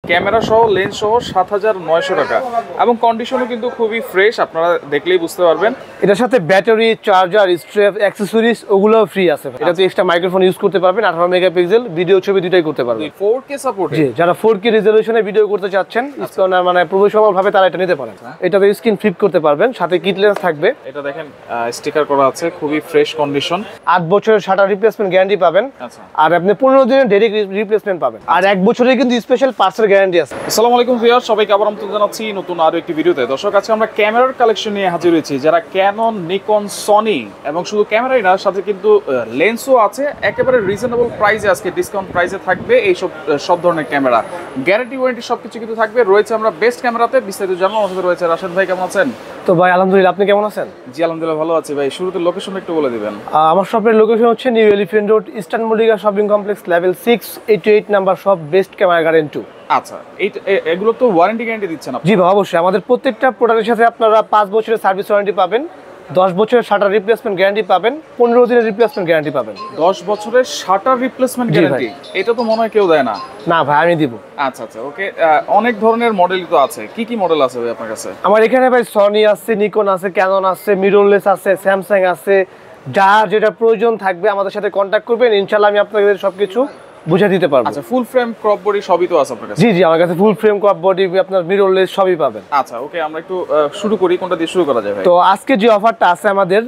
Camera সহ lens সহ ৭৯০০ টাকা এবং কন্ডিশনও কিন্তু খুবই ফ্রেশ, আপনারা দেখলেই বুঝতে পারবেন। এটার সাথে ব্যাটারি, চার্জার, স্ট্র্যাপ, অ্যাকসেসরিজ ওগুলোও ফ্রি আছে। এটাতে এক্সট্রা মাইক্রোফোন ইউজ করতে পারবেন, 18 মেগাপিক্সেল, ভিডিও ছবি দুটাই করতে পারবেন। 4K support. জি, যারা 4K রেজোলিউশনে ভিডিও করতে চাচ্ছেন মানে প্রফেশনাল ভাবে তারা এটা নিতে পারেন। এটাতে স্ক্রিন ফ্লিপ করতে পারবেন, সাথে কিট লেন্স থাকবে। এটা দেখেন স্টিকার করা আছে, খুবই ফ্রেশ কন্ডিশন। 8 বছরের শাটার রিপ্লেসমেন্ট গ্যারান্টি পাবেন। আচ্ছা, আর আপনি 15 দিনের ডাইরেক্ট রিপ্লেসমেন্ট পাবেন। আর 1 বছরের কিন্তু স্পেশাল পার্টসের গ্যারান্টি আছে। আসসালামু আলাইকুম ভিউয়ার, সবাইকে আবার আমন্ত্রণ জানাচ্ছি নতুন আরো একটি ভিডিওতে। দর্শক, আজকে আমরা ক্যামেরার কালেকশন নিয়ে হাজির হয়েছি। যারা ক্যানন, নিকন, সনি এবং শুধু ক্যামেরাই না, সাথে কিন্তু লেন্সও আছে। একেবারে রিজনেবল প্রাইসে, আজকে ডিসকাউন্ট প্রাইসে থাকবে এই সব ধরনের ক্যামেরা। গ্যারান্টি ওয়ারেন্টি সবকিছু কিন্তু থাকবে। রয়েছে আমরা বেস্ট ক্যামেরাতে, বিস্তারিত জানাবো। আমার সাথে রয়েছে রাশেদ ভাই। কেমন আছেন? তো ভাই আলহামদুলিল্লাহ, আপনি কেমন আছেন? জি আলহামদুলিল্লাহ ভালো আছি ভাই। শুরুতে লোকেশন একটু বলে দিবেন। আমার শপের লোকেশন হচ্ছে new elephant road, eastern Mallika shopping complex, level 6, 88 number shop, best camera garden 2। আচ্ছা, এগুলো তো ওয়ারেন্টি গ্যারান্টি দিচ্ছেন আপনি? জি ভাই, অবশ্যই। আমাদের প্রত্যেকটা প্রোডাক্টের সাথে আপনারা 5 বছরের সার্ভিস ওয়ারেন্টি পাবেন, 10 বছরের শাটার রিপ্লেসমেন্ট গ্যারান্টি পাবেন, 15 দিনের রিপ্লেসমেন্ট গ্যারান্টি পাবেন। 10 বছরের শাটার রিপ্লেসমেন্ট গ্যারান্টি? এটা তো মনে হয় কেউ দেয় না। না ভাই, আমি দিব। আচ্ছা আচ্ছা, ওকে। অনেক ধরনের মডেলই তো আছে। কি কি মডেল আছে ভাই আপনার কাছে? আমার এখানে ভাই সনি আছে, নিকন আছে, ক্যানন আছে, মিররলেস আছে, স্যামসাং আছে। যার যেটা প্রয়োজন থাকবে আমাদের সাথে কন্ট্যাক্ট করবেন, ইনশাআল্লাহ আমি আপনাদের সবকিছু বুঝে দিতে পারবো। আচ্ছা, ফুল ফ্রেম, ক্রপ বডি সবই তো আছে আপনার কাছে? জি জি, আমার কাছে ফুল ফ্রেম, ক্রপ বডি, আপনার মিররলেস সবই পাবেন। আচ্ছা, ওকে। আমরা একটু শুরু করি, কোনটা দিয়ে শুরু করা যায় ভাই? তো আজকে যে অফারটা আছে আমাদের,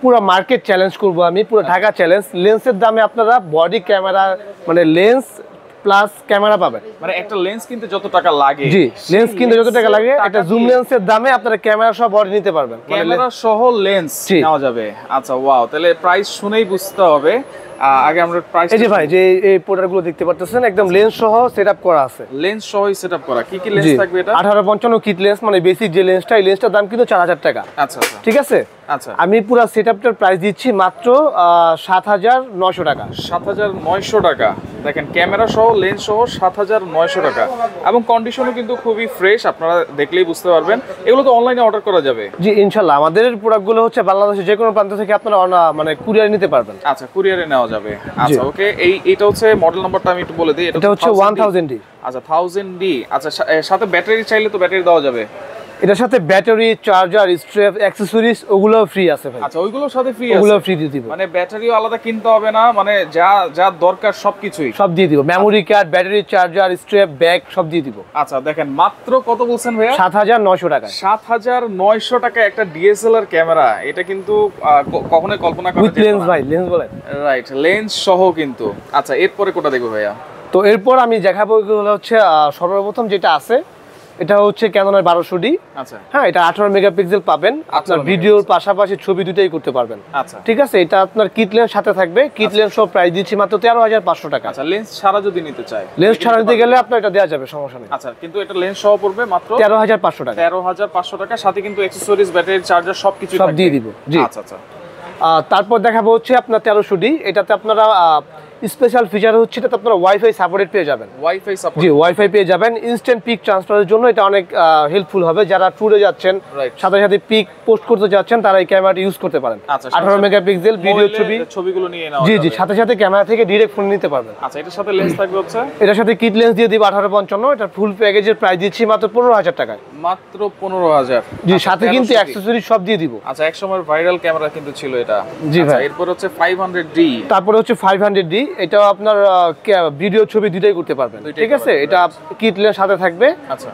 পুরো মার্কেট চ্যালেঞ্জ করব আমি, পুরো ঢাকা চ্যালেঞ্জ। লেন্সের দামে আপনারা বডি ক্যামেরা মানে লেন্স প্লাস ক্যামেরা পাবেন। মানে একটা লেন্স কিনতে যত টাকা লাগে, জি, লেন্স কিনতে যত টাকা লাগে, একটা জুম লেন্সের দামে আপনারা ক্যামেরা সহ বডি নিতে পারবেন। ক্যামেরা সহ লেন্স নেওয়া যাবে। আচ্ছা, ওয়াও। তাহলে প্রাইস শুনেই বুঝতে হবে। আগে আমরা প্রাইস, এই যে ভাই, যে এই প্রোডাক্টগুলো দেখতে পাচ্ছেন, একদম লেন্স সহ সেটআপ করা আছে। লেন্স সহই সেটআপ করা। কি কি লেন্স থাকবে এটা? 1855 কিট লেন্স, মানে বেসিক যে লেন্সটা, এই লেন্সটার দাম কিন্তু 4000 টাকা। আচ্ছা আচ্ছা, ঠিক আছে। আচ্ছা, আমি পুরো সেটআপটার প্রাইস দিচ্ছি মাত্র 7900 টাকা। 7900 টাকা। দেখেন, ক্যামেরা সহ লেন্স সহ 7900 টাকা এবং কন্ডিশনও কিন্তু খুবই ফ্রেশ, আপনারা দেখলেই বুঝতে পারবেন। এগুলো তো অনলাইনে অর্ডার করা যাবে? জি ইনশাআল্লাহ। আমাদের প্রোডাক্টগুলো হচ্ছে বাংলাদেশের যে কোনো প্রান্ত থেকে আপনারা মানে কুরিয়ার নিতে পারবেন। আচ্ছা, কুরিয়ারে নেওয়া যাবে। আচ্ছা, ওকে। এইটা হচ্ছে মডেল নাম্বারটা আমি একটু বলে দিই। এটা হচ্ছে 1000D। আচ্ছা, 1000D। আচ্ছা, সাথে ব্যাটারি চাইলে তো ব্যাটারি দেওয়া যাবে? এটার সাথে ব্যাটারি, চার্জার, স্ট্র্যাপ, অ্যাকসেসরিজ ওগুলো ফ্রি আছে ভাই। আচ্ছা, ওইগুলোর সাথে ফ্রি আছে? ওগুলো ফ্রি দিয়ে দিব। মানে ব্যাটারিও আলাদা কিনতে হবে না, মানে যা যা দরকার সবকিছুই সব দিয়ে দিব। Memory card, battery, charger, strap, bag সব দিয়ে দিব। আচ্ছা, দেখেন মাত্র কত বলছেন ভাইয়া? 7900 টাকা। 7900 টাকা একটা ডিএসএলআর ক্যামেরা। এটা কিন্তু কখনোই কল্পনা করা উইথ লেন্স ভাই, লেন্স বলেন। রাইট, লেন্স সহ কিন্তু। আচ্ছা, এরপরে কোনটা দেখবো ভাইয়া? তো এরপর আমি দেখাবো হচ্ছে সর্বপ্রথম যেটা আছে, এটা হচ্ছে ক্যাননের 1200D। আচ্ছা, হ্যাঁ, এটা 18 মেগাপিক্সেল পাবেন। আপনার ভিডিওর পাশাপাশি ছবি দুটাই করতে পারবেন। আচ্ছা, ঠিক আছে। এটা আপনার কিট লেন্স সাথে থাকবে। কিট লেন্স সব প্রাইস দিচ্ছি মাত্র 13500 টাকা। আচ্ছা, লেন্স ছাড়া যদি নিতে চাই? লেন্স ছাড়া নিতে গেলে আপনার এটা দেওয়া যাবে, সমস্যা নেই। আচ্ছা, কিন্তু এটা লেন্স সহ পড়বে মাত্র 13500 টাকা। 13500 টাকা, সাথে কিন্তু অ্যাকসেসরিজ, ব্যাটারি, চার্জার সবকিছু সব দিয়ে দিব। জি। আচ্ছা আচ্ছা। তারপর দেখাবো হচ্ছে আপনার 1300D। এটাতে আপনারা স্পেশাল ফিচার হচ্ছে এটাতে আপনারা ওয়াইফাই সাপোর্টেড পেয়ে যাবেন। Wifi support? জি, ওয়াইফাই পেয়ে যাবেন। ইনস্ট্যান্ট পিক ট্রান্সফারের জন্য এটা অনেক হেল্পফুল হবে। যারা ট্যুরে যাচ্ছেন, সাথে সাথে পিক পোস্ট করতে যাচ্ছেন, তারা এই ক্যামেরাটি ইউজ করতে পারেন। 18 মেগাপিক্সেল ভিডিও ছবিগুলো নিয়ে নাও। জি জি, সাথে সাথে ক্যামেরা থেকে ডাইরেক্ট ফোন নিতে পারবেন। আচ্ছা, এটার সাথে লেন্স থাকবে হচ্ছে? এটার সাথে কিট লেন্স দিয়ে দিব 1855। এটা ফুল প্যাকেজের প্রাইস দিচ্ছি মাত্র 15000 টাকায়। মাত্র 15000? জি, সাথে কিন্তু অ্যাকসেসরিজ সব দিয়ে দিব। আচ্ছা, এক সময় ভাইরাল ক্যামেরা কিন্তু ছিল এটা। জি ভাই। এরপর হচ্ছে 500D। তারপরে হচ্ছে 500D। এটাও আপনার ভিডিও ছবি দুটাই করতে পারবেন। ঠিক আছে। এটা কিট লেন্স সাথে থাকবে।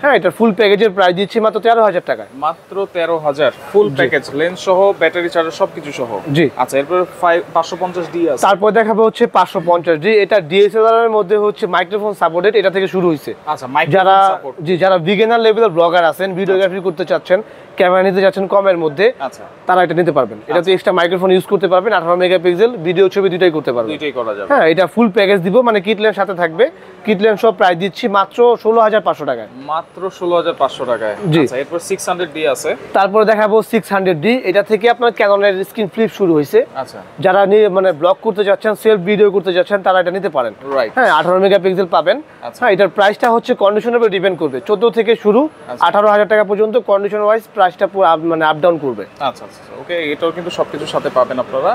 হ্যাঁ, এটা ফুল প্যাকেজের প্রাইস দিচ্ছি মাত্র 13000 টাকায়। মাত্র 13000 ফুল প্যাকেজ, লেন্স সহ, ব্যাটারি, চার্জার সবকিছু সহ। জি। আচ্ছা, এরপর 550D আছে। তারপর দেখাবো হচ্ছে 550D। এটা ডিএসএলআর এর মধ্যে হচ্ছে মাইক্রোফোন সাপোর্টেড। এটা থেকে শুরু হইছে। আচ্ছা, মাইক্রোফোন সাপোর্ট। যারা বিগিনার লেভেলের ব্লগার আছেন, ভিডিওগ্রাফি করতে চাচ্ছেন, ক্যামেরা নিতে যাচ্ছেন কমের মধ্যে, আচ্ছা, তারা এটা নিতে পারবেন। এটাতে এক্সট্রা মাইক্রোফোন ইউজ করতে পারবেন, 18 মেগাপিক্সেল, ভিডিও ছবি দুটাই করতে পারবেন। দুইটাই করা যাবে। হ্যাঁ, এটা ফুল প্যাকেজ দিব, মানে কিট লেন্স সাথে থাকবে। কিট লেন্স সব প্রাইস দিচ্ছি মাত্র 16500 টাকায়। মাত্র 16500 টাকায়। আচ্ছা, এরপর 600D আছে। তারপরে দেখাবো 600D। এটা থেকে আপনার ক্যাননের স্ক্রিন ফ্লিপ শুরু হয়েছে। আচ্ছা, যারা মানে ব্লগ করতে যাচ্ছেন, সেলফ ভিডিও করতে যাচ্ছেন, তারা এটা নিতে পারেন। রাইট। হ্যাঁ, 18 মেগাপিক্সেল পাবেন। হ্যাঁ, এটার প্রাইসটা হচ্ছে কন্ডিশনের উপর ডিপেন্ড করবে। 14 থেকে শুরু, 18000 টাকা পর্যন্ত কন্ডিশন ওয়াইজ প্রাইসটা পুরো মানে আপ ডাউন করবে। আচ্ছা আচ্ছা, ওকে। এটাও কিন্তু সবকিছুর সাথে পাবেন আপনারা।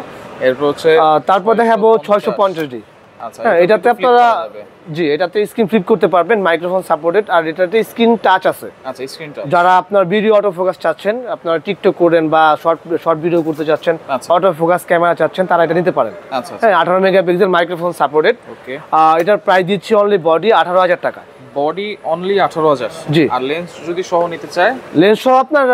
এরপর হচ্ছে তারপর দেখাবো 650D। আচ্ছা হ্যাঁ, এটাতে আপনারা জি এটাতে স্ক্রিন ফ্লিপ করতে পারবেন, মাইক্রোফোন সাপোর্টেড, আর এটাতে স্ক্রিন টাচ আছে। আচ্ছা স্ক্রিন টাচ। যারা আপনার ভিডিও অটো ফোকাস চাচ্ছেন, আপনারা টিকটক করেন বা শর্ট ভিডিও করতে চাচ্ছেন, অটো ফোকাস ক্যামেরা চাচ্ছেন, তারা এটা নিতে পারেন। আচ্ছা হ্যাঁ, 18 মেগাপিক্সেল মাইক্রোফোন সাপোর্টেড। ওকে, এটার প্রাইস দিচ্ছি অনলি বডি 18,000 টাকা। Body only 18,000। জি। আর লেন্স যদি সহ নিতে চায়, লেন্স সহ আপনার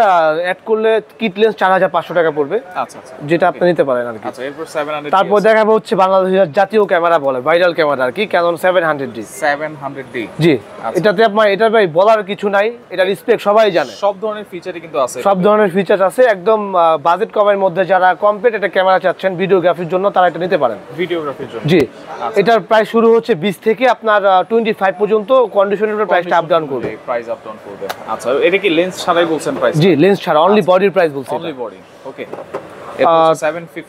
অ্যাড করলে কিট লেন্স 4,500 টাকা পড়বে। আচ্ছা আচ্ছা, যেটা আপনি নিতে পারেন আর কি। আচ্ছা এরপর 700। তারপর দেখাবো হচ্ছে বাংলাদেশের জাতীয় ক্যামেরা বলে, ভাইরাল ক্যামেরা আর কি, Canon 700D। 700D। জি, এটাতে আপনার এটা ভাই বলার কিছু নাই, এটা রিসপেক্ট সবাই জানে। সব ধরনের ফিচারই কিন্তু আছে, সব ধরনের ফিচার আছে, একদম বাজেট কমের মধ্যে যারা কমপ্লিট একটা ক্যামেরা চাচ্ছেন ভিডিওগ্রাফির জন্য, তারা এটা নিতে পারেন ভিডিওগ্রাফির জন্য। জি, এটার প্রাইস শুরু হচ্ছে 20 থেকে আপনার 25 পর্যন্ত, কন্ডিশনের উপর প্রাইসটা আপ ডাউন করবে। প্রাইস আপ ডাউন করবে। আচ্ছা এটা কি লেন্স ছাড়াই বলছেন প্রাইস? জি, লেন্স ছাড়া অনলি বডির প্রাইস বলছি। Only body. ওকে,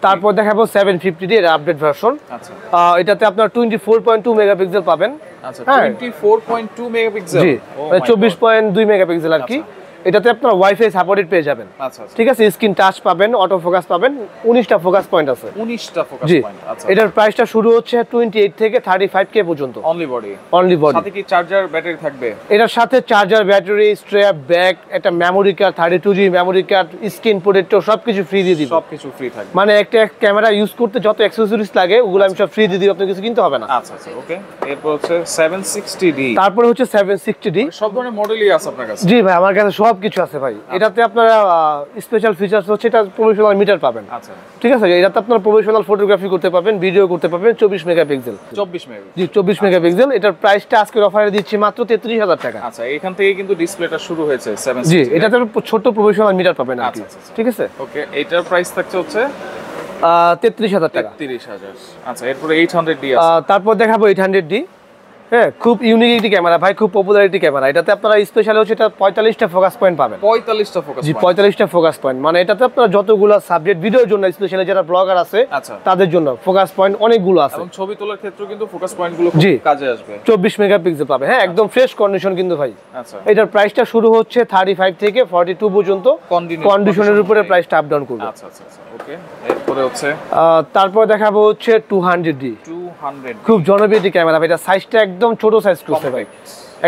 তারপর দেখাবো 750D এর আপডেট ভার্সন। আচ্ছা, এটাতে আপনার 24.2 মেগাপিক্সেল পাবেন। আচ্ছা 24.2 মেগাপিক্সেল। জি, 24.2 মেগাপিক্সেল আর কি। এটাতে আপনার ওয়াইফাই সাপোর্টেড পেয়ে যাবেন। আচ্ছা, ঠিক আছে, স্ক্রিন টাচ পাবেন, অটো ফোকাস পাবেন, 19টা ফোকাস পয়েন্ট আছে। 19টা ফোকাস জি, পয়েন্ট। আচ্ছা, এটার প্রাইসটা শুরু হচ্ছে 28 থেকে 35K পর্যন্ত। Only body. Only body. সাথে কি চার্জার ব্যাটারি থাকবে? এটার সাথে চার্জার, ব্যাটারি, স্ট্র্যাপ, ব্যাগ, একটা memory card, 32GB memory card, screen protector সবকিছু ফ্রি দিয়ে দিব। সবকিছু ফ্রি থাকবে, মানে একটা ক্যামেরা ইউজ করতে যত অ্যাকসেসরিজ লাগে ওগুলো আমি সব ফ্রি দিয়ে দিব, আপনি কিছু কিনতে হবে না। আচ্ছা আচ্ছা, ওকে। এরপর হচ্ছে 760D। তারপরে হচ্ছে 760D। সব ধরনের মডেলই আছে আপনার কাছে? জি ভাই, আমার কাছে সব কিছু আছে ভাই। এটাতে আপনারা স্পেশাল ফিচারস হচ্ছে এটা প্রফেশনাল মিটার পাবেন। আচ্ছা, ঠিক আছে, এটাতে আপনারা প্রফেশনাল ফটোগ্রাফি করতে পারবেন, ভিডিও করতে পারবেন, 24 মেগাপিক্সেল। 24 মেগাপিক্সেল। জি, 24 মেগাপিক্সেল। এটার প্রাইসটা আজকের অফারে দিচ্ছি মাত্র 33,000 টাকা। আচ্ছা, এখান থেকে কিন্তু ডিসপ্লেটা শুরু হয়েছে 760। জি, এটাতে ছোট প্রফেশনাল মিটার পাবেন আর কি। ঠিক আছে, ওকে। এটার প্রাইস থাকছে হচ্ছে 33,000 টাকা। 33,000। আচ্ছা, এরপরে 800D আছে। তারপর দেখাবো 800D। হ্যাঁ, খুব ইউনিক একটি ক্যামেরা ভাই, খুব পপুলারিটি ক্যামেরা। এটাতে আপনারা স্পেশাল হচ্ছে এটা 45টা ফোকাস পয়েন্ট পাবেন। 45টা ফোকাস জি, পয়েন্ট। 45টা ফোকাস পয়েন্ট। মানে এটাতে আপনারা যতগুলো সাবজেক্ট ভিডিওর জন্য স্পেশালি যারা ব্লগার আছে আচ্ছা, তাদের জন্য ফোকাস পয়েন্ট অনেকগুলো আছে। এবং ছবি তোলার ক্ষেত্রে কিন্তু ফোকাস পয়েন্টগুলো জি, খুব কাজে আসবে। 24 মেগাপিক্সেল পাবে। হ্যাঁ, একদম ফ্রেশ কন্ডিশন কিন্তু ভাই। আচ্ছা, এটার প্রাইসটা শুরু হচ্ছে 35 থেকে 42 পর্যন্ত, কন্ডিশনের উপরে প্রাইসটা আপ ডাউন করবে। আচ্ছা আচ্ছা, ওকে। এরপরে হচ্ছে তারপর দেখাবো হচ্ছে 200D। 200। খুব জনপ্রিয় একটি ক্যামেরা ভাই, এটা সাইজটা একদম ছোট সাইজ করছে ভাই,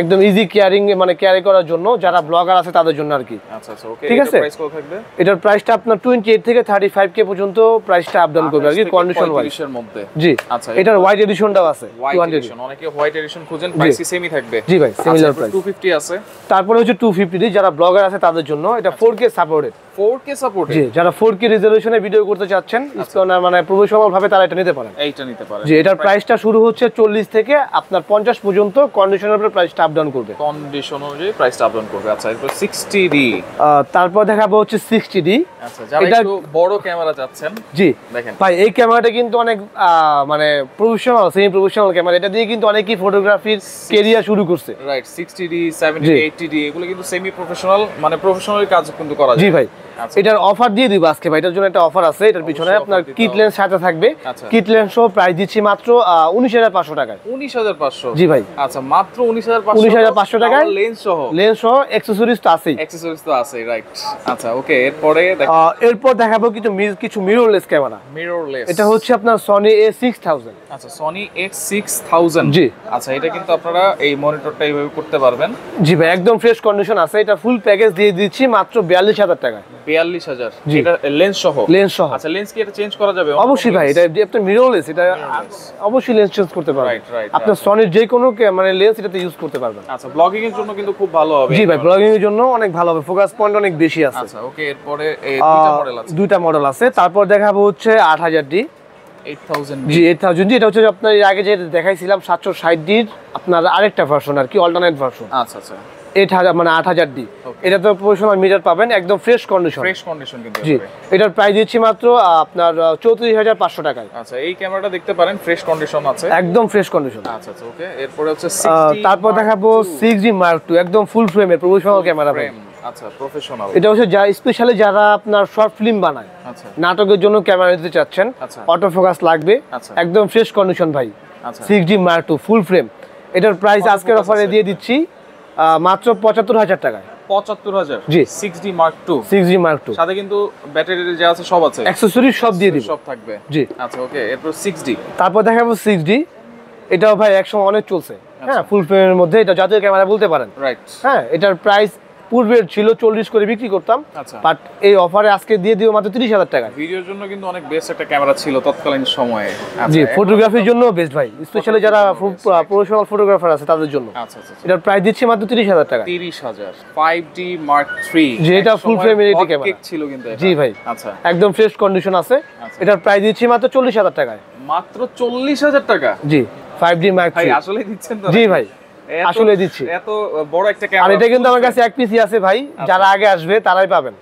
একদম ইজি ক্যারিং, মানে ক্যারি করার জন্য যারা ব্লগার আছে তাদের জন্য আর কি। আচ্ছা আচ্ছা, ওকে। ঠিক আছে, প্রাইস কত থাকবে? এটার প্রাইসটা আপনার 28 থেকে 35K পর্যন্ত প্রাইসটা আপ ডাউন করবে আর কি, কন্ডিশন ওয়াইজ। এর মধ্যে। জি, আচ্ছা। এটার হোয়াইট এডিশনটাও আছে। হোয়াইট এডিশন, অনেকে হোয়াইট এডিশন খুঁজেন, প্রাইস কি সেমই থাকবে? জি ভাই, সিমিলার প্রাইস। 250 আছে। তারপরে হচ্ছে 250D, যারা ব্লগার আছে তাদের জন্য। এটা 4K সাপোর্টেড। 4K supported. জি, যারা 4K রেজোলিউশনে ভিডিও করতে চাচ্ছেন, মানে প্রফেশনাল ভাবে, তারা এটা নিতে পারেন। এইটা নিতে পারেন। জি, এটার প্রাইসটা শুরু হচ্ছে 40 থেকে আপনার 50 পর্যন্ত, কন্ডিশনের উপরে প্রাইসটা আপ ডাউন করবে। কন্ডিশন অনুযায়ী প্রাইসটা আপ ডাউন করবে। আচ্ছা, এরপর 60D। তারপর দেখাবো হচ্ছে 60D। আচ্ছা, যারা একটু বড় ক্যামেরা চাচ্ছেন। জি দেখেন ভাই, এই ক্যামেরাটা কিন্তু অনেক মানে প্রফেশনাল, সেমি প্রফেশনাল ক্যামেরা। এটা দিয়ে কিন্তু অনেকেই ফটোগ্রাফির ক্যারিয়ার শুরু করছে। রাইট, 60D, 70D, 80D এগুলো কিন্তু সেমি প্রফেশনাল, মানে প্রফেশনাল কাজ কিন্তু করা যায়। জি ভাই, এটার অফার দিয়ে দিব আজকে ভাই। এটার জন্য একটা অফার আছে, এটার পিছনে আপনার কিট লেন্স সাথে থাকবে। কিট লেন্স সহ প্রাইস দিচ্ছি মাত্র 19,500 টাকায়। 19,500? জি ভাই। আচ্ছা, মাত্র 19,500। 19,500 টাকায় লেন্স সহ। লেন্স সহ অ্যাকসেসরিজ তো আছেই। অ্যাকসেসরিজ তো আছে, রাইট। আচ্ছা, ওকে। এরপর দেখাবো কিছু মিররলেস ক্যামেরা। মিররলেস। এটা হচ্ছে আপনার Sony A6000। আচ্ছা, Sony A6000। জি। আচ্ছা, এটা কিন্তু আপনারা এই মনিটরটা এইভাবে করতে পারবেন। জি ভাই, একদম ফ্রেশ কন্ডিশন আছে। এটা ফুল প্যাকেজ দিয়ে দিচ্ছি মাত্র 42,000 টাকায়। 42,000? এটা লেন্স সহ? লেন্স সহ। আচ্ছা, লেন্স কি এটা চেঞ্জ করা যাবে? অবশ্যই ভাই, এটা আপনার মিররলেস, এটা অবশ্যই লেন্স চেঞ্জ করতে পারবেন। রাইট। আপনার সনির যে কোনো মানে লেন্স এটাতে ইউজ করতে পারবেন। আচ্ছা, ব্লগিং এর জন্য কিন্তু খুব ভালো হবে। জি ভাই, ব্লগিং এর জন্য অনেক ভালো হবে, ফোকাস পয়েন্ট অনেক বেশি আছে। আচ্ছা, ওকে। এরপরে এই দুইটা মডেল আছে। দুইটা মডেল আছে। তারপর দেখাবো হচ্ছে 8000D। 8000D। জি, 8000D। এটা হচ্ছে আপনার এর আগে যে দেখাইছিলাম 760D আপনার আরেকটা ভার্সন আর কি, অল্টারনেট ভার্সন। আচ্ছা আচ্ছা, 8000 মানে 8000D। এটা তো প্রফেশনাল মিটার পাবেন, একদম ফ্রেশ কন্ডিশন। ফ্রেশ কন্ডিশন কিন্তু। জি, এটার প্রাইস দিচ্ছি মাত্র আপনার 34,500 টাকায়। আচ্ছা, এই ক্যামেরাটা দেখতে পারেন, ফ্রেশ কন্ডিশন আছে, একদম ফ্রেশ কন্ডিশন। আচ্ছা আচ্ছা, ওকে। এরপরে হচ্ছে 60। তারপর দেখাবো 6D Mark II, একদম ফুল ফ্রেমের প্রফেশনাল ক্যামেরা ভাই। আচ্ছা, প্রফেশনাল। এটা হচ্ছে যা স্পেশালি যারা আপনার শর্ট ফিল্ম বানায়, আচ্ছা, নাটকের জন্য ক্যামেরা নিতে চাচ্ছেন, অটো ফোকাস লাগবে, একদম ফ্রেশ কন্ডিশন ভাই। আচ্ছা, 6D Mark II ফুল ফ্রেম। এটার প্রাইস আজকের অফারে দিয়ে দিচ্ছি মাত্র 75,000 টাকায়। 75,000? জি, 6D Mark II। 6D Mark II সাথে কিন্তু ব্যাটারি যা আছে সব আছে, অ্যাকসেসরিজ সব দিয়ে দিব। সব থাকবে। জি। আচ্ছা, ওকে। এরপর 6D। তারপর দেখাবো 6D। এটাও ভাই একসময় অনেক চলছে। হ্যাঁ, ফুল ফ্রেমের মধ্যে এটা জাতীয় ক্যামেরা বলতে পারেন। রাইট। হ্যাঁ, এটার প্রাইস পূর্বে ছিল 40 করে বিক্রি করতাম, আচ্ছা। বাট এই অফারে আজকে দিয়ে দিও মাত্র 30,000 টাকা। ভিডিওর জন্য কিন্তু অনেক বেস্ট একটা ক্যামেরা ছিল তৎকালীন সময়ে। জি, ফটোগ্রাফির জন্য বেস্ট ভাই, স্পেশালি যারা প্রফেশনাল ফটোগ্রাফার আছে তাদের জন্য। আচ্ছা আচ্ছা। এটার প্রাইস দিচ্ছি মাত্র 30,000 টাকা। 30,000 5D Mark III, জি, এটা ফুল ফ্রেম এলইডি ক্যামেরা ছিল কিন্তু এটা। জি ভাই, আচ্ছা, একদম ফ্রেশ কন্ডিশন আছে। এটার প্রাইস দিচ্ছি মাত্র 40,000 টাকায়। মাত্র 40,000 টাকা? জি, 5D Mark ভাই III। আসলে দিচ্ছেন তো? জি ভাই, আসলে দিচ্ছি। এত বড় একটা ক্যামেরা, আর এটা কিন্তু আমার কাছে এক পিসি আছে ভাই, যারা আগে আসবে তারাই পাবেন।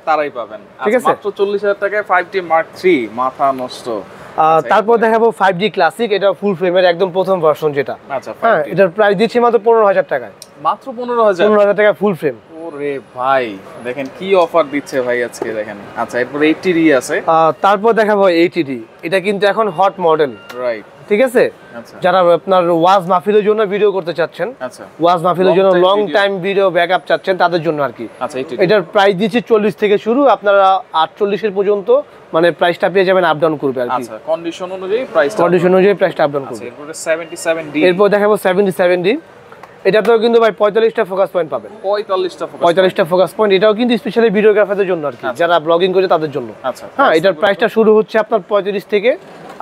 ঠিক আছে, মাত্র 40,000 টাকায় 5D Mark III, মাথা নষ্ট। তারপর দেখাবো 5D ক্লাসিক, এটা ফুল ফ্রেমের একদম প্রথম ভার্সন যেটা। আচ্ছা, হ্যাঁ, এটার প্রাইস দিচ্ছি মাত্র 15,000 টাকায়। মাত্র 15,000? 15,000 টাকা ফুল ফ্রেম। ওরে ভাই, দেখেন কি অফার দিচ্ছে ভাই আজকে, দেখেন। আচ্ছা, এরপর 80D আছে। তারপর দেখাবো 80D, এটা কিন্তু এখন হট মডেল। রাইট। ঠিক আছে, আচ্ছা, যারা আপনার ওয়াজ মাহফিলের জন্য ভিডিও করতে চাচ্ছেন, আচ্ছা, ওয়াজ মাহফিলের জন্য long video। Time video backup চাচ্ছেন তাদের জন্য আর কি। আচ্ছা, 80D। এটার প্রাইস দিচ্ছি 40 থেকে শুরু, আপনারা 48 এর পর্যন্ত মানে প্রাইসটা পেয়ে যাবেন, আপ ডাউন করবে আর কি। আচ্ছা, কন্ডিশন অনুযায়ী প্রাইস, কন্ডিশন অনুযায়ী প্রাইসটা আপ ডাউন আচ্ছা, করবে। এরপরে 77D। এরপর দেখাবো 77D, এটাতেও কিন্তু ভাই 45টা ফোকাস পয়েন্ট পাবেন। 45টা ফোকাস। 45টা ফোকাস পয়েন্ট, এটাও কিন্তু স্পেশালি ভিডিওগ্রাফারদের জন্য আর কি, যারা ব্লগিং করে তাদের জন্য। আচ্ছা, হ্যাঁ, এটার প্রাইসটা শুরু হচ্ছে আপনার 35 থেকে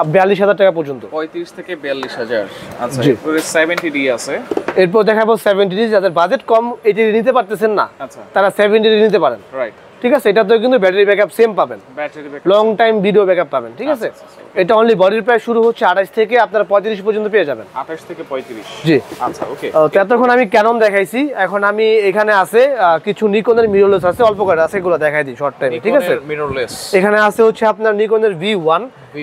42,000 টাকা পর্যন্ত। 35 থেকে 42,000। আচ্ছা, জি। এরপরে 70D আছে। এরপর দেখাবো 70D, যাদের বাজেট কম এটি নিতে পারতেছেন না, আচ্ছা, তারা 70D নিতে পারেন। রাইট। ঠিক আছে, এটাতেও কিন্তু ব্যাটারি ব্যাকআপ সেম পাবেন, battery backup, long time video backup পাবেন। ঠিক আছে, আচ্ছা, আচ্ছা, এটা অনলি বডির প্রাইস শুরু হচ্ছে 28 থেকে আপনারা 35 পর্যন্ত পেয়ে যাবেন। 28 থেকে 35। জি। আচ্ছা, ওকে। তো এতক্ষণ আমি ক্যানন দেখাইছি, এখন আমি এখানে আছে কিছু নিকনের মিররলেস আছে, অল্প করে আছে, এগুলো দেখাই দিই শর্ট টাইমে। ঠিক আছে, মিররলেস। এখানে আছে হচ্ছে আপনার নিকনের V1,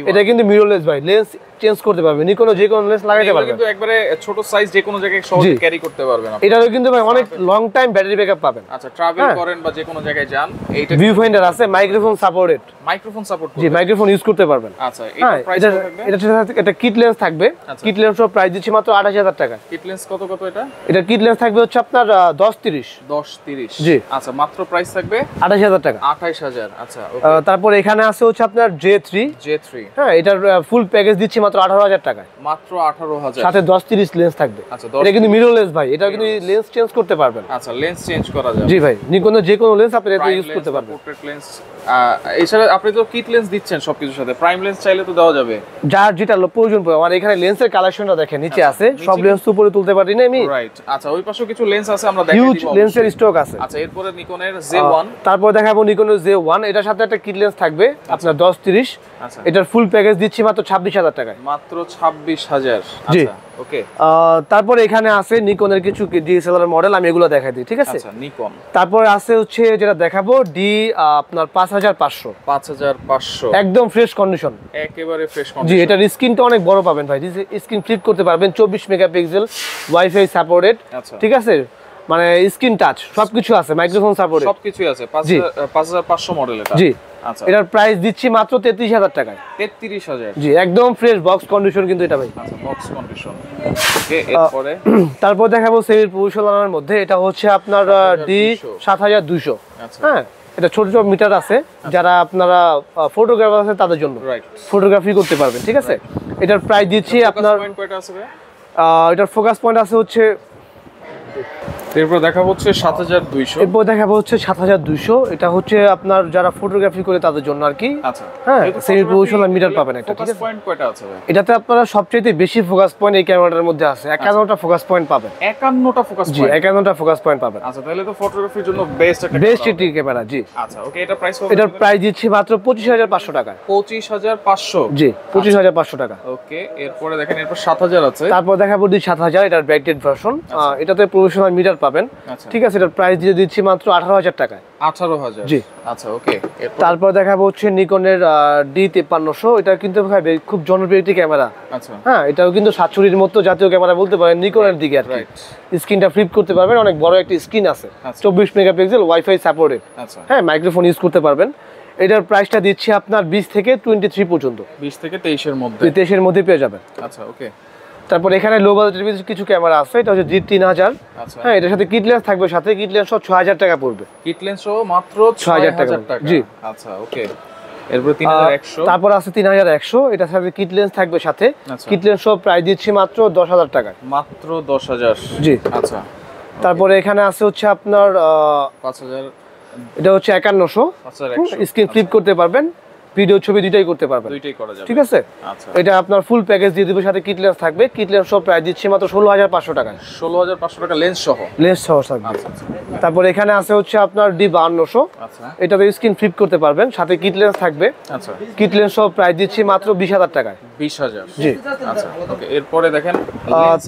এটা কিন্তু মিররলেস ভাই, লেন্স চেঞ্জ করতে পারবে, নিকনও যে কোনো লেন্স লাগাইতে পারবে, কিন্তু একবারে ছোট সাইজ, যে কোনো জায়গায় সহজে ক্যারি করতে পারবেন আপনি। এটারও কিন্তু ভাই অনেক লং টাইম ব্যাটারি ব্যাকআপ পাবেন। আচ্ছা, ট্রাভেল করেন বা যে কোনো জায়গায় যান, এইটা ভিউ ফাইন্ডার আছে, মাইক্রোফোন সাপোর্টেড, মাইক্রোফোন সাপোর্ট জি, করবে। মাইক্রোফোন ইউজ করতে পারবেন। আচ্ছা, এটা প্রাইস কত থাকবে? এটা কিট লেন্স থাকবে, কিট লেন্সের প্রাইস দিচ্ছি মাত্র 28,000 টাকা। কিট লেন্স কত কত এটা? এটা কিট লেন্স থাকবে হচ্ছে আপনার 10-30। 10-30। জি। আচ্ছা, মাত্র প্রাইস থাকবে 28,000 টাকা। 28,000। আচ্ছা, ওকে। তারপর এখানে আছে হচ্ছে আপনার J3। J3। হ্যাঁ, এটার ফুল প্যাকেজ দিচ্ছি মাত্র 18,000 টাকায়, মাত্র 18,000। সাথে 10-30 লেন্স থাকবে। আচ্ছা, এটা কিন্তু মিররলেস ভাই, এটা কিন্তু লেন্স চেঞ্জ করতে পারবেন। আচ্ছা, লেন্স চেঞ্জ করা যাবে। জি ভাই, নিকনের যে কোনো লেন্স আপনি এটা ইউজ করতে পারবেন। পোর্ট্রেট লেন্স, এছাড়া আপনি তো কিট লেন্স দিচ্ছেন সবকিছুর সাথে, প্রাইম লেন্স চাইলে তো দেওয়া যাবে। যার যেটা প্রয়োজন পড়ে, আমার এখানে লেন্সের কালেকশনটা দেখেন, নিচে আছে, সব লেন্স উপরে তুলতে পারি না আমি। রাইট। আচ্ছা, ওই পাশেও কিছু লেন্স আছে, আমরা দেখাই হিউজ দিব। লেন্সের স্টক আছে। আচ্ছা, এরপরে নিকনের J1। তারপর দেখাবো নিকনের J1, এটার সাথে একটা কিট লেন্স থাকবে আপনার 10-30। আচ্ছা, এটার ফুল প্যাকেজ দিচ্ছি মাত্র 26,000 টাকায়। মাত্র 26,000। জি। আচ্ছা, ওকে। তারপর এখানে আছে নিকনের কিছু ডিএসএলআর মডেল, আমি এগুলো দেখাই দিই। ঠিক আছে, আচ্ছা, নিকন। তারপর আছে হচ্ছে যেটা দেখাবো আপনার 5500, 5500। একদম ফ্রেশ কন্ডিশন, একেবারে ফ্রেশ জি। কন্ডিশন। এটার স্ক্রিনটা অনেক বড় পাবেন ভাই, স্ক্রিন ফ্লিপ করতে পারবেন, 24 মেগাপিক্সেল, ওয়াইফাই সাপোর্টেড। আচ্ছা, ঠিক আছে, মানে স্ক্রিন টাচ সবকিছু আছে, মাইক্রোফোন সাপোর্টেড, সবকিছুই আছে। 5500 মডেল এটা। জি। আচ্ছা, এটার প্রাইস দিচ্ছি মাত্র 33,000 টাকায়। 33,000। জি, একদম ফ্রেশ বক্স কন্ডিশন কিন্তু এটা ভাই। আচ্ছা, বক্স কন্ডিশন। ওকে, এরপরে তারপর দেখাবো সেমির প্রফেশনালের মধ্যে, এটা হচ্ছে আপনার D7200। আচ্ছা, হ্যাঁ, এটা ছোট ছোট মিটার আছে, যারা আপনারা ফটোগ্রাফার আছে তাদের জন্য, রাইট। ফটোগ্রাফি করতে পারবেন। ঠিক আছে, এটার প্রাইস দিচ্ছি আপনার, পয়েন্ট কয়টা আছে ভাই? এটার ফোকাস পয়েন্ট আছে হচ্ছে, এরপর দেখাবো হচ্ছে 7200। এরপর দেখাবো হচ্ছে 7200, এটা হচ্ছে আপনার যারা ফটোগ্রাফি করে তাদের জন্য আর কি। আচ্ছা, হ্যাঁ, সেমি প্রফেশনাল মিটার পাবেন একটা। ঠিক ফোকাস আছে, পয়েন্ট কয়টা আছে ভাই? এটাতে আপনারা সবচেয়ে বেশি ফোকাস পয়েন্ট এই ক্যামেরাটার মধ্যে আছে, 51টা ফোকাস পয়েন্ট পাবেন। 51টা ফোকাস জি, পয়েন্ট। 51টা ফোকাস পয়েন্ট পাবেন। আচ্ছা, তাহলে তো ফটোগ্রাফির জন্য বেস্ট একটা বেস্ট এটি ক্যামেরা। জি। আচ্ছা, ওকে। এটা প্রাইস কত? এটার প্রাইস দিচ্ছি মাত্র 25,500 টাকায়। 25,500। জি, 25,500 টাকা। ওকে, এরপরে দেখেন, এরপর 7000 আছে। তারপর দেখাবো 7000, এটার ব্যাকডেট ভার্সন, এটাতে প্রফেশনাল মিটার পাবেন। আচ্ছা, ঠিক আছে, এটার প্রাইস দিয়ে দিচ্ছি মাত্র 18,000 টাকায়। 18,000। জি। আচ্ছা, ওকে। তারপর দেখাবো হচ্ছে নিকনের D5300, এটা কিন্তু ভাই খুব জনপ্রিয় একটি ক্যামেরা। আচ্ছা, হ্যাঁ, এটাও কিন্তু 770 মতো জাতীয় ক্যামেরা বলতে পারেন নিকনের দিকে আর কি। রাইট। স্ক্রিনটা ফ্লিপ করতে পারবেন, অনেক বড় একটা স্ক্রিন আছে, আচ্ছা। 24 মেগাপিক্সেল, ওয়াইফাই সাপোর্টেড। আচ্ছা, হ্যাঁ, মাইক্রোফোন ইউজ করতে পারবেন। এটার প্রাইসটা দিচ্ছি আপনার 20 থেকে 23 পর্যন্ত, 20 থেকে 23 এর মধ্যে। 23 এর মধ্যে পেয়ে যাবেন। আচ্ছা, ওকে। তারপর এখানে লো বাজেটের কিছু ক্যামেরা আছে, এটা হচ্ছে D3000। আচ্ছা, হ্যাঁ, এটার সাথে কিট লেন্স থাকবে, সাথে কিট লেন্স সহ 6000 টাকা পড়বে। কিট লেন্স সহ মাত্র 6000 টাকা। 6000 টাকা। জি। আচ্ছা, ওকে। এরপর 3100, তারপর আছে 3100, এটার সাথে কিট লেন্স থাকবে সাথে। আচ্ছা। কিট লেন্স সব প্রাইস দিচ্ছি মাত্র 10,000 টাকায়। মাত্র 10,000। জি। আচ্ছা। তারপরে এখানে আছে হচ্ছে আপনার 5000, এটা হচ্ছে 5100, 5100 স্ক্রিন ফ্লিপ করতে পারবেন, ভিডিও ছবি দুইটাই করতে পারবেন, দুইটাই করা যাবে। ঠিক আছে। আচ্ছা, এটা আপনার ফুল প্যাকেজ দিয়ে দিব, সাথে কিট লেন্স থাকবে। কিট লেন্স সব প্রাইস দিচ্ছি মাত্র 16,500 টাকায়, 16,500 টাকা লেন্স সহ। লেন্স সহ থাকবে। আচ্ছা আচ্ছা তারপর এখানে আছে হচ্ছে আপনার D5200, আচ্ছা এটাতে স্ক্রিন ফ্লিপ করতে পারবেন, সাথে কিট লেন্স থাকবে। আচ্ছা। কিট লেন্স সব প্রাইস দিচ্ছি মাত্র 20,000 টাকায়। 20,000। জি। আচ্ছা, ওকে। এরপরে দেখেন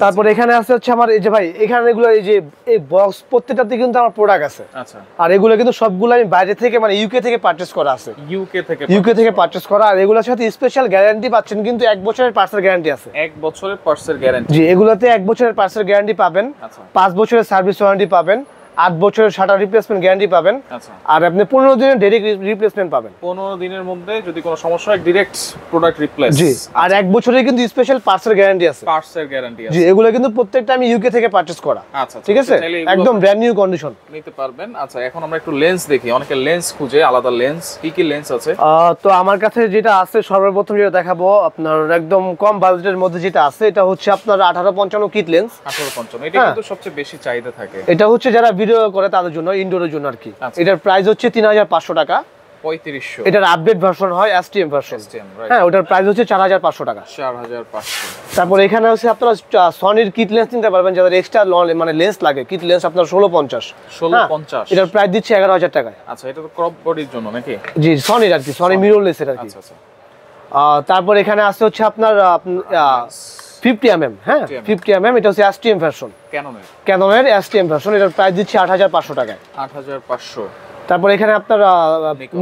তারপরে এখানে আছে হচ্ছে আমার এই যে ভাই, এখানে এগুলো এই যে এই বক্স প্রত্যেকটাতে কিন্তু আমার প্রোডাক্ট আছে। আচ্ছা, আর এগুলো কিন্তু সবগুলো আমি বাইরে থেকে মানে ইউকে থেকে পারচেজ করা আছে, ইউকে থেকে পারচেজ করা। আর এগুলোর সাথে স্পেশাল গ্যারান্টি পাচ্ছেন, কিন্তু 1 বছরের পার্সেল গ্যারান্টি আছে। 1 বছরের পার্সের গ্যারান্টি। জি, এগুলোতে 1 বছরের পার্সেল গ্যারান্টি পাবেন, আচ্ছা 5 বছরের সার্ভিস ওয়ারেন্টি পাবেন, 8 বছরের শাটার রিপ্লেসমেন্ট গ্যারান্টি পাবেন, আচ্ছা। আর আপনি 15 দিনের ডাইরেক্ট রিপ্লেসমেন্ট পাবেন। 15 দিনের মধ্যে যদি কোনো সমস্যা হয় ডাইরেক্ট প্রোডাক্ট রিপ্লেস। জি, আর 1 বছরের কিন্তু স্পেশাল পার্সেল গ্যারান্টি আছে। পার্টসের গ্যারান্টি আছে। জি, এগুলো কিন্তু প্রত্যেকটা আমি ইউকে থেকে পারচেজ করা। আচ্ছা, ঠিক আছে, চাইলে এগুলো একদম ব্র্যান্ড নিউ কন্ডিশন নিতে পারবেন। আচ্ছা, এখন আমরা একটু লেন্স দেখি। অনেকে লেন্স খুঁজে, আলাদা লেন্স। কি কি লেন্স আছে? তো আমার কাছে যেটা আছে সর্বপ্রথম যেটা দেখাবো আপনার একদম কম বাজেটের মধ্যে যেটা আছে, এটা হচ্ছে আপনার 1855 কিট লেন্স। 1855, এটা কিন্তু সবচেয়ে বেশি চাহিদা থাকে। এটা হচ্ছে যারা ভিডিও করে তাদের জন্য, ইনডোরের জন্য আর কি। আচ্ছা। এটার প্রাইস হচ্ছে 3,500 টাকা। 3500। এটার আপডেট ভার্সন হয় STM ভার্সন। STM, right। হ্যাঁ, ওটার প্রাইস হচ্ছে 4,500 টাকা। 4500। তারপর এখানে হচ্ছে আপনারা সনির কিট লেন্স নিতে পারবেন, যাদের এক্সট্রা মানে লেন্স লাগে। কিট লেন্স আপনার 1650। 1650। এটার প্রাইস দিচ্ছে 11,000 টাকায়। আচ্ছা, এটা তো ক্রপ বডির জন্য নাকি? জি, সনির আর কি, সনি মিররলেস এর আর কি। আচ্ছা আচ্ছা। তারপর এখানে আছে হচ্ছে আপনার 50 mm। হ্যাঁ, 50 mm, এটা হচ্ছে STM ভার্সন, ক্যাননের STM ভার্সন। এটার প্রাইস দিচ্ছে 8,500 টাকায়। 8500। তারপর এখানে আপনার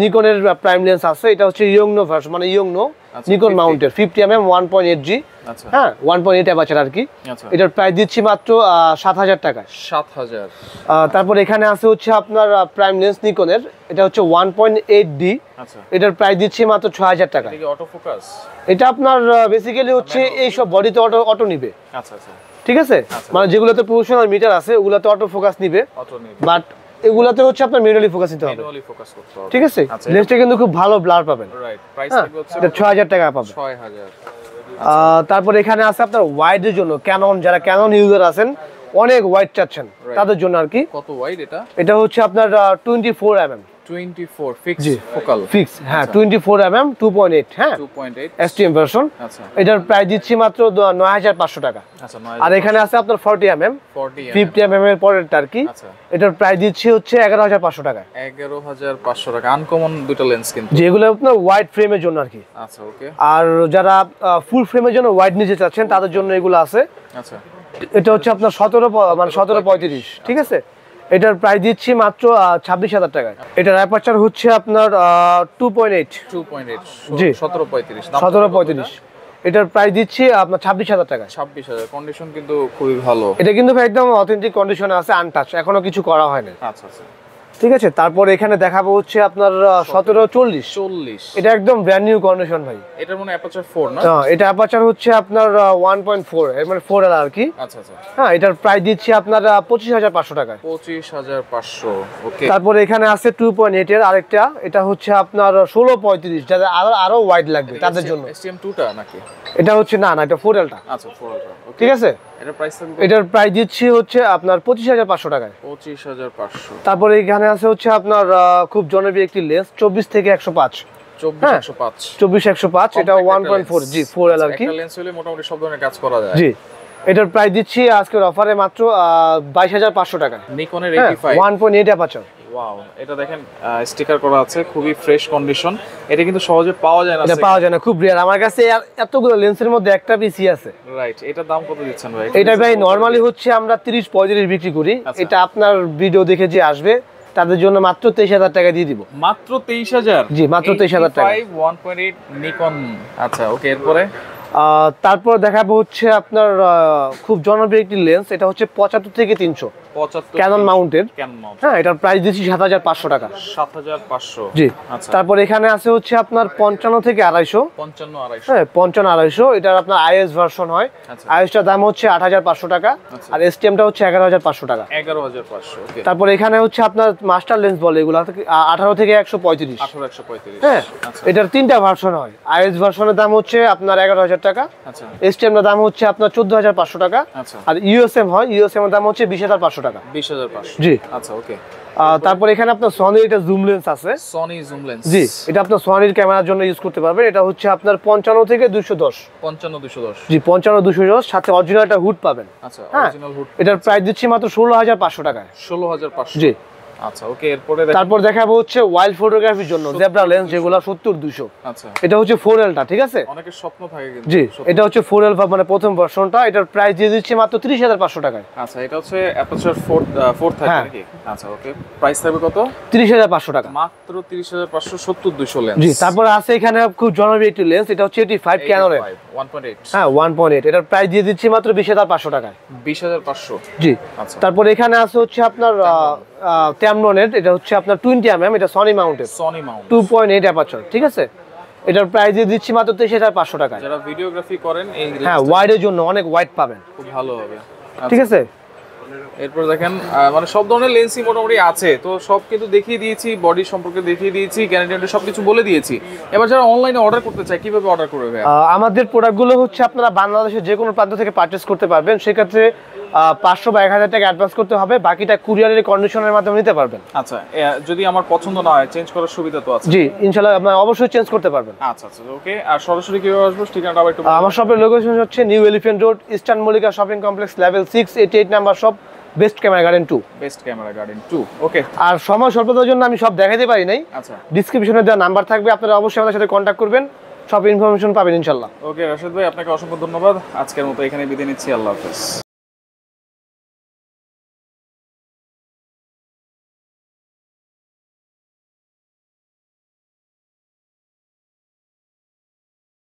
নিকনের প্রাইম লেন্স আছে, এটা হচ্ছে ইয়ংনো ভার্সন, মানে ইয়ংনো নিকন মাউন্টের 50 mm 1.8G। আচ্ছা, হ্যাঁ, 1.8 অ্যাপারচার আর কি। আচ্ছা। এটার প্রাইস দিচ্ছি মাত্র 7,000 টাকায়। 7000। তারপর এখানে আছে হচ্ছে আপনার প্রাইম লেন্স নিকনের, এটা হচ্ছে 1.8D। আচ্ছা, এটার প্রাইস দিচ্ছি মাত্র 6,000 টাকায়। এটা কি অটো ফোকাস? এটা আপনার বেসিক্যালি হচ্ছে এই সব বডিতে অটো নিবে। আচ্ছা আচ্ছা। ঠিক আছে, মানে যেগুলোতে প্রফেশনাল মিটার আছে ওগুলোতে অটো ফোকাস নিবে, অটো নিবে। বাট এগুলাতে হচ্ছে আপনার ম্যানুয়ালি ফোকাস নিতে হবে। ম্যানুয়ালি ফোকাস করতে হবে। ঠিক আছে, আচ্ছা, লেন্সটা কিন্তু খুব ভালো ব্লার পাবেন। রাইট। প্রাইস হ্যাঁ, থাকবে হচ্ছে এটা 6,000 টাকা পাবেন। 6000। তারপর এখানে আছে আপনার ওয়াইডের জন্য ক্যানন, যারা ক্যানন ইউজার আছেন, অনেক ওয়াইড চাচ্ছেন, তাদের জন্য আর কি। কত ওয়াইড এটা? এটা হচ্ছে আপনার 24 mm 24 ফিক্স ফোকাল। ফিক্স। হ্যাঁ, 24 mm 2.8। হ্যাঁ, 2.8 STM ভার্সন। আচ্ছা এটার প্রাইস দিচ্ছি মাত্র 9,500 টাকা। আচ্ছা। আর এখানে আছে আপনার 40 mm 50 mm এর পরেরটা আর কি। আচ্ছা, এটার প্রাইস দিচ্ছি হচ্ছে 11,500 টাকা। 11500 টাকা। আনকমন দুটো লেন্স কিন্তু, যেগুলো আপনার ওয়াইড ফ্রেমের জন্য আর কি। আচ্ছা, ওকে। আর যারা ফুল ফ্রেমের জন্য ওয়াইড নিতে চাচ্ছেন তাদের জন্য এগুলো আছে। আচ্ছা, এটা হচ্ছে আপনার 1735। ঠিক আছে, এটার প্রাইস দিচ্ছি মাত্র 26,000 টাকায়। এটার অ্যাপারচার হচ্ছে আপনার 2.8। 2.8। জি, 1735। 1735। এটার প্রাইস দিচ্ছি আপনার 26,000 টাকায়। 26000। কন্ডিশন কিন্তু খুবই ভালো। এটা কিন্তু ভাই একদম অথেন্টিক কন্ডিশনে আছে, আনটাচ, এখনো কিছু করা হয়নি। আচ্ছা আচ্ছা। ঠিক আছে, তারপর এখানে দেখাবো হচ্ছে আপনার 1740। 40। এটা একদম ব্র্যান্ড নিউ কন্ডিশন ভাই। এটার মনে অ্যাপারচার 4 না? এটা অ্যাপারচার হচ্ছে আপনার 1.4, এর মানে 4L আর কি। আচ্ছা আচ্ছা। হ্যাঁ, এটার প্রাইস দিচ্ছি আপনার 25,500 টাকায়। 25500। ওকে। তারপরে এখানে আছে 2.8 এর আরেকটা, এটা হচ্ছে আপনার 1635, যাদের আরো ওয়াইড লাগবে তাদের জন্য। STM 2 টা নাকি? এটা হচ্ছে না, এটা 4Lটা। আচ্ছা, 4 টা। ওকে, ঠিক আছে। এটার প্রাইস থাকবে? এটার প্রাইস দিচ্ছি হচ্ছে আপনার 25,500 টাকায়। 25500। তারপরে এখানে আছে হচ্ছে আপনার খুব জনপ্রিয় একটি লেন্স 24 থেকে 105। 24105। 24-105, এটা 1.4 জি 4L আর কি। একটা লেন্স হলে মোটামুটি সব ধরনের কাজ করা যায়। জি, এটার প্রাইস দিচ্ছি আজকের অফারে মাত্র 22,500 টাকায়। নিকনের 85 1.8 অ্যাপারচার। ওয়াও, এটা দেখেন স্টিকার করা আছে, খুবই ফ্রেশ কন্ডিশন। এটা কিন্তু সহজে পাওয়া যায় না। এটা পাওয়া যায় না, খুব রেয়ার। আমার কাছে এতগুলো লেন্সের মধ্যে একটা পিসই আছে। রাইট। এটার দাম কত দিচ্ছেন ভাই? এটা ভাই নরমালি হচ্ছে আমরা 30-35 বিক্রি করি। এটা আপনার ভিডিও দেখে যে আসবে তাদের জন্য মাত্র 23,000 টাকা দিয়ে দিব। মাত্র 23,000? জি, মাত্র 23,000 টাকা। 1.8 নিকন। আচ্ছা, ওকে। এরপরে তারপর দেখাবো হচ্ছে আপনার খুব জনপ্রিয় একটি লেন্স, এটা হচ্ছে 75 থেকে 300। 75 ক্যানন মাউন্টেড। ক্যানন মাউন্ট, হ্যাঁ, এটার প্রাইস দিচ্ছি 7500 টাকা। 7500। জি। আচ্ছা, তারপর এখানে আছে হচ্ছে আপনার 55 থেকে 250। 55 250। হ্যাঁ, 55 250, এটার আপনার আইএস ভার্সন হয়। আচ্ছা। আইএসটার দাম হচ্ছে 8500 টাকা, আচ্ছা। আর এসটিএমটা হচ্ছে 11500 টাকা। 11500। ওকে। তারপর এখানে হচ্ছে আপনার মাস্টার লেন্স বলে এগুলো 18 থেকে 135। 18135। হ্যাঁ, আচ্ছা, এটার তিনটা ভার্সন হয়। আইএস ভার্সনের দাম হচ্ছে আপনার 11000 টাকা, আচ্ছা, এসটিএম এর দাম হচ্ছে আপনার 14500 টাকা, আচ্ছা। আর ইউএসএম হয়, ইউএসএম এর দাম হচ্ছে 20500 টাকা। 20500। জি। আচ্ছা, ওকে। তারপর এখানে আপনার সনি এটা জুম লেন্স আছে। Sony zoom lens. জি, এটা আপনার সনির ক্যামেরার জন্য ইউজ করতে পারবেন। এটা হচ্ছে আপনার 55 থেকে 210। 55 210। জি, 55 210, সাথে অরিজিনাল একটা হুড পাবেন। আচ্ছা, হ্যাঁ, অরিজিনাল হুড। এটার প্রাইস দিচ্ছি মাত্র 16500 টাকায়। 16500। জি। আচ্ছা, ওকে। এরপরে দেখেন। তারপর দেখাবো হচ্ছে ওয়াইল্ড ফটোগ্রাফির জন্য জেব্রা লেন্স, যেগুলো 70-200। আচ্ছা, এটা হচ্ছে 4L টা, ঠিক আছে? অনেকের স্বপ্ন থাকে কিন্তু। জি, সত্যি। এটা হচ্ছে 4L মানে প্রথম ভার্সনটা। এটার প্রাইস দিয়ে দিচ্ছি মাত্র 30500 টাকায়। আচ্ছা, এটা হচ্ছে অ্যাপারচার 4 থাকে হ্যাঁ। নাকি? আচ্ছা, ওকে। প্রাইস থাকবে কত? 30500 টাকা। মাত্র 30500, 70-200 লেন্স। জি। তারপর আছে এখানে খুব জনপ্রিয় একটি লেন্স, এটা হচ্ছে 85 ক্যাননের। 1.8। হ্যাঁ, 1.8, এটার প্রাইস দিয়ে দিচ্ছি মাত্র 20500 টাকায়। 20500। জি। আচ্ছা। তারপর এখানে আছে হচ্ছে আপনার ট্যামননের, এটা হচ্ছে আপনার 20mm, এটা Sony mounted, Sony Mount. 2.8 aperture, ঠিক আছে? এটার প্রাইস দিয়ে দিচ্ছি মাত্র 23500 টাকায়। যারা ভিডিওগ্রাফি করেন এই হ্যাঁ, ওয়াইডের জন্য অনেক ওয়াইড পাবেন, খুব ভালো হবে। ঠিক আছে? এরপর দেখেন মানে সব ধরনের লেন্সই মোটামুটি আছে, তো সব কিন্তু দেখিয়ে দিয়েছি, বডি সম্পর্কে দেখিয়ে দিয়েছি, গ্যারান্টি সবকিছু বলে দিয়েছি। এবার যারা অনলাইনে অর্ডার করতে চায় কিভাবে অর্ডার করবে ভাই? আমাদের প্রোডাক্টগুলো হচ্ছে আপনারা বাংলাদেশের যে কোনো প্রান্ত থেকে পারচেস করতে পারবেন। সেক্ষেত্রে 500 বা 1000 টাকা অ্যাডভান্স করতে হবে, বাকিটা কুরিয়ারের কন্ডিশনের মাধ্যমে নিতে পারবেন। আচ্ছা, যদি আমার পছন্দ না হয় চেঞ্জ করার সুবিধা তো আছে? জি, ইনশাআল্লাহ আপনারা অবশ্যই চেঞ্জ করতে পারবেন। আচ্ছা, আচ্ছা, ওকে। আর সরাসরি কিভাবে আসবো ঠিকানাটা আবার একটু বলুন। আমার শপের লোকেশন হচ্ছে new elephant road, eastern Mallika shopping complex, level 688 number shop, best camera garden 2। Best camera garden 2। ওকে। আর সময় স্বল্পতার জন্য আমি সব দেখাতে পারি নাই। আচ্ছা, ডিসক্রিপশনে দেওয়া নাম্বার থাকবে, আপনারা অবশ্যই আমাদের সাথে কন্ট্যাক্ট করবেন, সব ইনফরমেশন পাবেন ইনশাআল্লাহ। ওকে রাশেদ ভাই, আপনাকে অসংখ্য ধন্যবাদ। আজকের মতো এখানে বিদায় নিচ্ছি। আল্লাহ হাফেজ।